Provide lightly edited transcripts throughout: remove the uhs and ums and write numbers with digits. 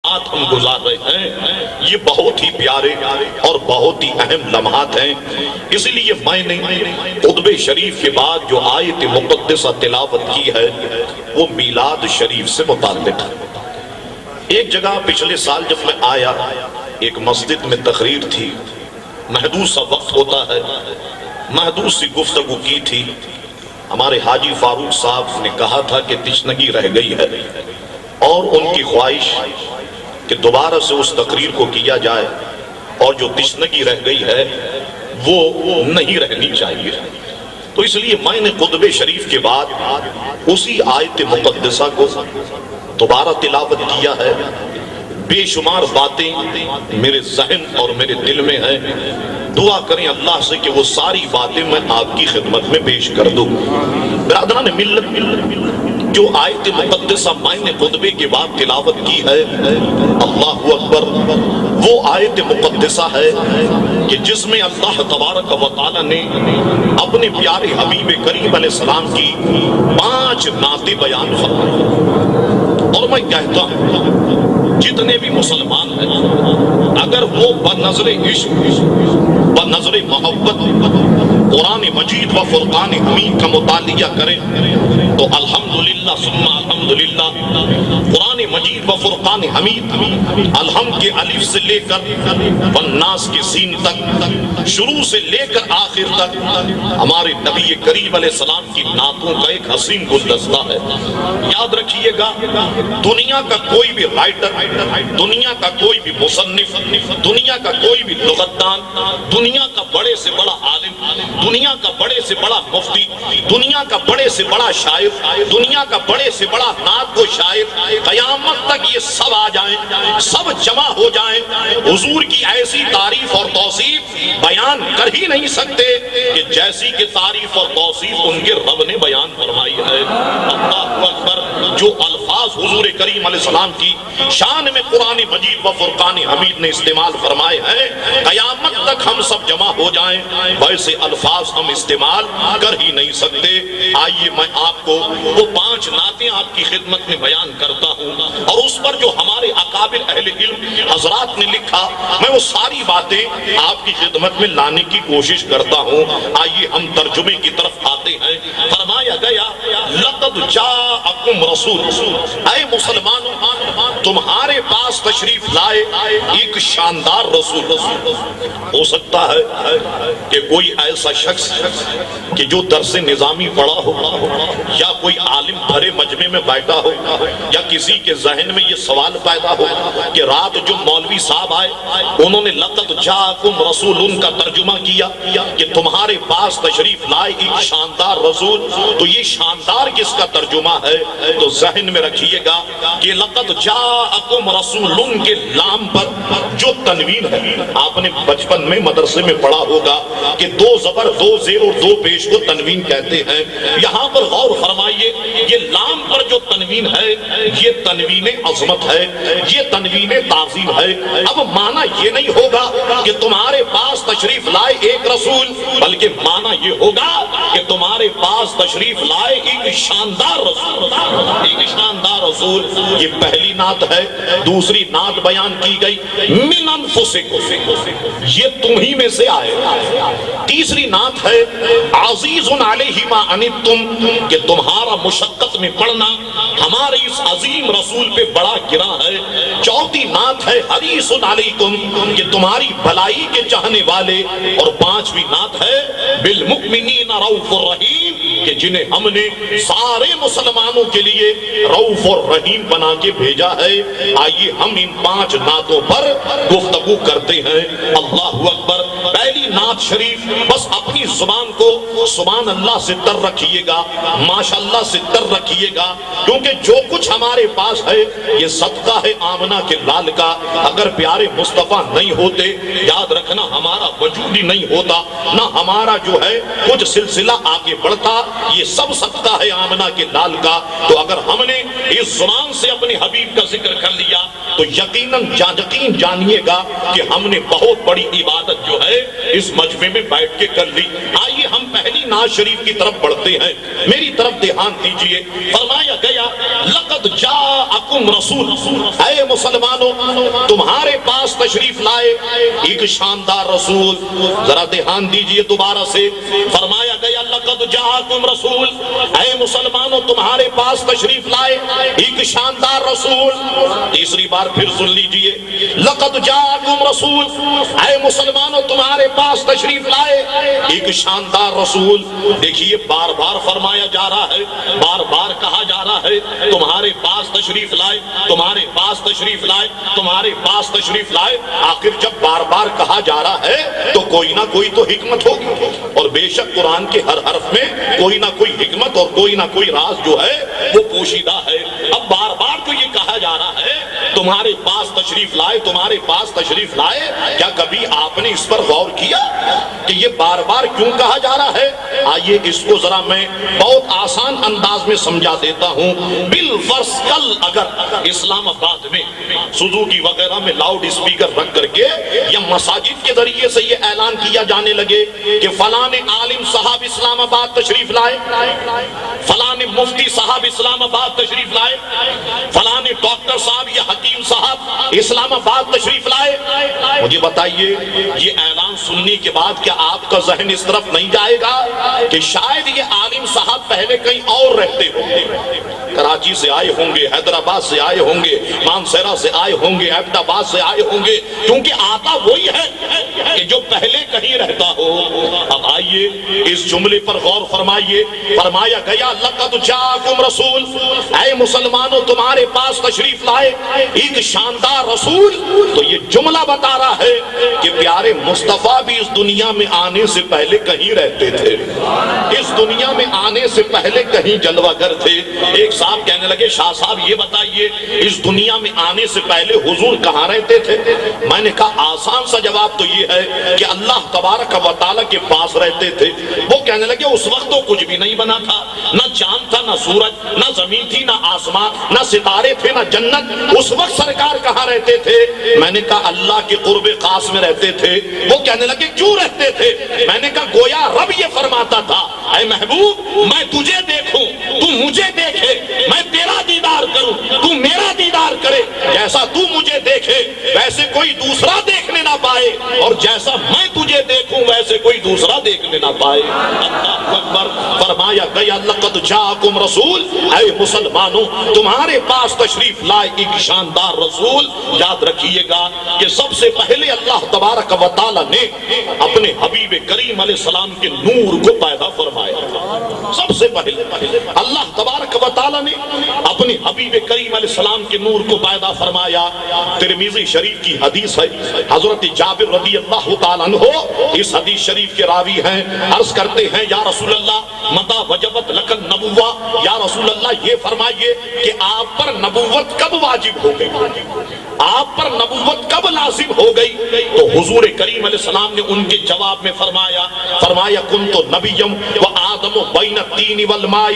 لمحات ہم گزار رہے ہیں، یہ بہت ہی پیارے اور بہت ہی اہم لمحات ہیں۔ اس لیے میں نے خطبہ شریف کے بعد جو آیت مقدسہ تلاوت کی ہے وہ میلاد شریف سے متعلق ہے۔ ایک جگہ پچھلے سال جب میں آیا، ایک مسجد میں تقریر تھی، محدود سا وقت ہوتا ہے، محدود سی گفتگو کی تھی۔ ہمارے حاجی فاروق صاحب نے کہا تھا کہ تشنگی رہ گئی ہے اور ان کی خواہش کہ دوبارہ سے اس تقریر کو کیا جائے، اور جو تشنگی رہ گئی ہے وہ نہیں رہنی چاہیے۔ تو اس لیے میں نے خطبہ شریف کے بعد اسی آیت مقدسہ کو دوبارہ تلاوت کیا ہے۔ بے شمار باتیں میرے ذہن اور میرے دل میں ہیں، دعا کریں اللہ سے کہ وہ ساری باتیں میں آپ کی خدمت میں پیش کر دوں۔ برادران ملت، جو آیت مقدسہ میں نے خطبے کے بعد تلاوت کی ہے، اللہ اکبر، وہ آیت مقدسہ ہے کہ جس میں اللہ تبارک و تعالی نے اپنے پیارے حبیب کریم علیہ السلام کی 5 نعتیں بیان فرمائیں۔ اور میں کہتا ہوں جتنے بھی مسلمان ہیں اگر وہ بنظر عشق، بنظر محبت قرآن مجید و فرقان حمید کا مطالعہ کریں تو الحمدللہ ثم الحمدللہ قرآن مجید و فرقان حمید الحمد کے الف سے لے کر والناس کے سین تک، شروع سے لے کر آخر تک ہمارے نبی کریم علیہ السلام کی نعتوں کا ایک حسین گلدستہ ہے۔ یاد رکھیے گا، دنیا کا کوئی بھی رائٹر، دنیا کا کوئی بھی مصنف، دنیا کا کوئی بھی لغتدان، دنیا کا بڑے سے بڑا عالم، دنیا کا بڑے سے بڑا مفتی، دنیا کا بڑے سے بڑا شاعر، دنیا کا بڑے سے بڑا نعت و شاعر، قیامت تک یہ سب آ جائیں، سب جمع ہو جائیں، حضور کی ایسی تعریف اور توصیف بیان کر ہی نہیں سکتے کہ جیسی کہ تعریف اور توصیف ان کے رب نے بیان فرمائی ہے۔ اللہ اکبر، جو الفاظ حضور کریم علیہ السلام کی شان میں قرآن مجید و فرقان حمید نے استعمال فرمائے ہیں، قیامت تک ہم سب جمع ہو جائیں ویسے الفاظ ہم استعمال کر ہی نہیں سکتے۔ آئیے میں آپ کو وہ 5 نعتیں آپ کی خدمت میں بیان کرتا ہوں، اور اس پر جو ہمارے اکابر اہل علم حضرات نے لکھا میں وہ ساری باتیں آپ کی خدمت میں لانے کی کوشش کرتا ہوں۔ آئیے ہم ترجمے کی طرف آتے ہیں۔ فرمایا گیا لقد جاءکم رسول، اے مسلمانوں تمہارے پاس تشریف لائے ایک شاندار رسول۔ ہو سکتا ہے کہ کوئی ایسا شخص کہ جو درس نظامی پڑھا ہو، یا کوئی عالم بھرے مجمع میں بیٹھا ہو، یا کسی کے ذہن میں یہ سوال پیدا ہو کہ رات جو مولوی صاحب آئے انہوں نے لقد جاءکم رسول ان کا ترجمہ کیا کہ تمہارے پاس تشریف لائے ایک شاندار رسول، تو یہ شاندار کس کا ترجمہ ہے؟ تو ذہن میں رکھیے گا کہ لقد جاءکم رسول کے لام پر جو تنوین ہے، آپ نے بچپن میں مدرسے میں پڑھا ہوگا کہ 2 زبر 2 زیر اور 2 پیش کو تنوین کہتے ہیں۔ یہاں پر غور فرمائیے، یہ لام پر جو تنوین ہے یہ تنوین عظمت ہے، یہ تنوین تعظیم ہے۔ اب معنی یہ نہیں ہوگا کہ تمہارے پاس تشریف لائے ایک رسول، بلکہ معنی یہ ہوگا کہ تمہارے پاس تشریف لائے ایک شاندار رسول، ایک شاندار رسول۔ یہ پہلی نعت ہے۔ دوسری نعت بیان کی گئی من انفسکم، یہ تمہیں میں سے آئے۔ تیسری نعت ہے عزیز علیہ ما عنتم، کہ تمہارا مشقت میں پڑنا ہمارے اس عظیم رسول پہ بڑا گرا ہے۔ چوتھی نعت ہے حریص علیکم، کہ تمہاری بھلائی کے چاہنے والے۔ اور 5ویں نعت ہے بالمؤمنین رؤوف الرحیم، کہ جنہیں ہم نے سارے مسلمانوں کے لیے رؤوف الرحیم بنا کے بھیجا ہے۔ آئیے ہم ان 5 نعتوں پر گفتگو کرتے ہیں۔ اللہ اکبر۔ پہلی نعت شریف بس اپنی زبان کو سبحان اللہ سے تر رکھیے گا، ماشاءاللہ سے تر رکھیے گا، کیونکہ جو کچھ ہمارے پاس ہے یہ صدقہ ہے آمنہ کے لال کا۔ اگر پیارے مصطفیٰ نہیں ہوتے، یاد رکھنا ہمارا وجود ہی نہیں ہوتا، نہ ہمارا جو ہے کچھ سلسلہ آگے بڑھتا۔ یہ سب صدقہ ہے آمنہ کے لال کا۔ تو اگر ہم نے اس زبان سے اپنے حبیب کا ذکر کر لیا تو یقیناً یقین جانیے گا کہ ہم نے بہت بڑی عبادت جو ہے اس مجمع میں بیٹھ کے کر لی۔ آئیے ہم پہلی ناز شریف کی طرف بڑھتے ہیں، میری طرف دھیان دیجئے، فرمایا گیا لقد جاءکم رسول، اے مسلمانوں تمہارے پاس تشریف لائے ایک شاندار رسول، ذرا دھیان دیجئے دوبارہ سے، فرمایا گیا لقد جاءکم رسول، اے مسلمانوں تمہارے پاس تشریف لائے ایک شاندار رسول، تیسری بار پھر سن لیجئے لقد جاءکم رسول، اے مسلمانوں تمہارے پاس تشریف لائے ایک شاندار رسول۔ دیکھیے بار بار فرمایا جا رہا ہے، بار بار کہا جا رہا ہے تمہارے پاس تشریف لائے، تمہارے پاس تشریف لائے، تمہارے پاس تشریف لائے، آخر جب بار بار کہا جا رہا ہے تو کوئی نہ کوئی تو حکمت ہوگی، اور بے شک قرآن کے ہر حرف میں کوئی نہ کوئی حکمت اور کوئی نہ کوئی راز جو ہے وہ پوشیدہ ہے۔ اب بار بار تو یہ کہا جا رہا ہے تمہارے پاس تشریف لائے، تمہارے پاس تشریف لائے، کیا کبھی آپ نے اس پر غور کیا کہ یہ بار بار کیوں کہا جا رہا ہے؟ آئیے اس کو ذرا میں بہت آسان انداز میں سمجھا دیتا ہوں۔ بالفرض کل اگر اسلام آباد میں سوزوکی وغیرہ میں لاؤڈ اسپیکر رکھ کر کے یا مساجد کے ذریعے سے یہ اعلان کیا جانے لگے کہ فلاں عالم صاحب اسلام آباد تشریف لائے، فلاں مفتی صاحب اسلام آباد تشریف لائے، فلاں ڈاکٹر صاحب یا حکیم صاحب اسلام آباد تشریف لائے، مجھے بتائیے یہ اعلان سننے کے بعد کیا آپ کا ذہن اس طرف نہیں جائے گا کہ شاید یہ عالم صاحب پہلے کہیں اور رہتے ہوں گے، کراچی سے آئے ہوں گے، حیدرآباد سے آئے ہوں گے، مانسہرہ سے آئے ہوں گے، احمد آباد سے آئے ہوں گے، کیونکہ آتا وہی ہے کہ جو پہلے کہیں رہتا ہو۔ اب آئیے اس جملے پر غور فرمائیے، فرمایا گیا لقد جاءکم رسول، اے مسلمانوں تمہارے پاس تشریف لائے ایک شاندار رسول، تو یہ جملہ بتا رہا ہے کہ پیارے مصطفیٰ بھی اس دنیا میں آنے سے پہلے کہیں رہتے تھے، اس دنیا میں آنے سے پہلے کہیں جلوہ گر تھے۔ ایک صاحب کہنے لگے شاہ صاحب یہ بتائیے اس دنیا میں آنے سے پہلے حضور کہاں رہتے تھے؟ میں نے کہا آسان سا جواب تو یہ ہے کہ اللہ تبارک و تعالیٰ کے پاس رہتے تھے۔ وہ کہنے لگے اس وقت تو کچھ بھی نہیں بنا تھا، نہ چاند تھا، نہ سورج، نہ زمین تھی، نہ آسمان، نہ ستارے تھے، نہ جنت، اس وقت سرکار کہاں رہتے تھے؟ میں نے کہا اللہ کے قرب خاص میں رہتے تھے۔ وہ کہنے لگے کیوں رہتے تھے؟ میں نے کہا گویا رب یہ فرماتا تھا اے محبوب میں تجھے دیکھوں تو مجھے دیکھے، میں تیرا دیدار کروں تو میرا دیدار کرے، جیسا تو مجھے دیکھے ویسے کوئی دوسرا دیکھنے نہ پائے، اور جیسا میں تجھے دیکھوں ویسے کوئی دوسرا دیکھنے نہ پائے۔ اللہ اکبر۔ فرمایا گیا لقد جاءکم رسول، اے مسلمانوں تمہارے پاس تشریف لائے ایک شاندار رسول۔ یاد رکھیے گا کہ سب سے پہلے اللہ تبارک و تعالی نے اپنے حبیب کریم علیہ السلام کے نور کو پیدا فرمایا تھا۔ سب سے پہلے اللہ تبارک و تعالی نے اپنے حبیب کریم علیہ السلام کے نور کو پیدا فرمایا۔ ترمذی شریف کی حدیث ہے، حضرت جابر رضی اللہ تعالیٰ عنہ اس حدیث شریف کے راوی ہیں، عرض کرتے ہیں یا رسول اللہ متى وجبت لک النبوہ، یا رسول اللہ یہ فرمائیے کہ آپ پر نبوت کب واجب ہو گئی، آپ پر نبوت کب لازم ہو گئی؟ تو حضور کریم علیہ السلام نے ان کے جواب میں فرمایا کنت نبیم و آدم بین الطین والماء،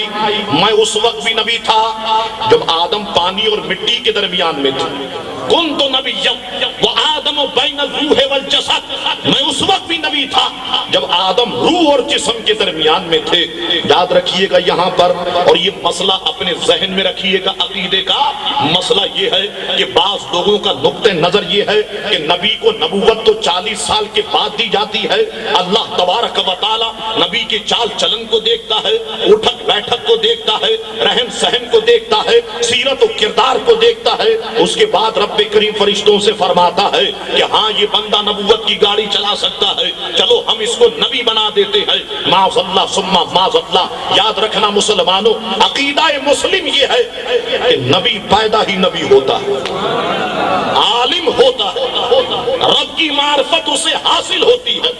میں اس وقت بھی نبی تھا جب آدم پانی اور مٹی کے درمیان میں تھے، کنت نبیم و آدم بین الروح والجسد، میں اس وقت بھی نبی تھا جب آدم روح اور جسم کے درمیان میں تھے۔ یاد رکھیے گا یہاں پر، اور یہ مسئلہ اپنے ذہن میں رکھیے گا، عقیدے کا مسئلہ یہ ہے کہ بعض لوگوں کا نقطہ نظر یہ ہے کہ نبی کو نبوت تو 40 سال کے بعد دی جاتی ہے۔ اللہ تبارک و تعالی نبی کے چال چلن کو دیکھتا ہے، اٹھک بیٹھک کو دیکھتا ہے، رحم سہن کو دیکھتا ہے، سیرت و کردار کو دیکھتا ہے، اس کے بعد رب کریم فرشتوں سے فرماتا ہے کہ ہاں یہ بندہ نبوت کی گاڑی چلا سکتا ہے، چلو ہم اس کو نبی بنا دیتے ہیں۔ معاذ اللہ ثم معاذ اللہ۔ یاد رکھنا مسلمانوں، عقیدہ مسلم یہ ہے کہ نبی پیدا ہی نبی ہوتا ہے، عالم ہوتا ہے، رب کی معرفت اسے حاصل ہوتی ہے،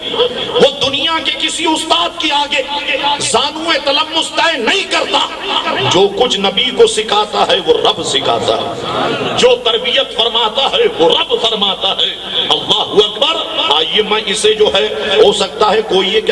وہ دنیا کے کسی استاد کے آگے زانوئے تلمس طے نہیں کرتا۔ جو کچھ نبی کو سکھاتا ہے وہ رب سکھاتا ہے، جو تربیت فرماتا ہے وہ رب فرماتا ہے۔ اللہ اکبر۔ آئیے میں اسے جو ہے ہو سکتا ہے کوئی یہ کہے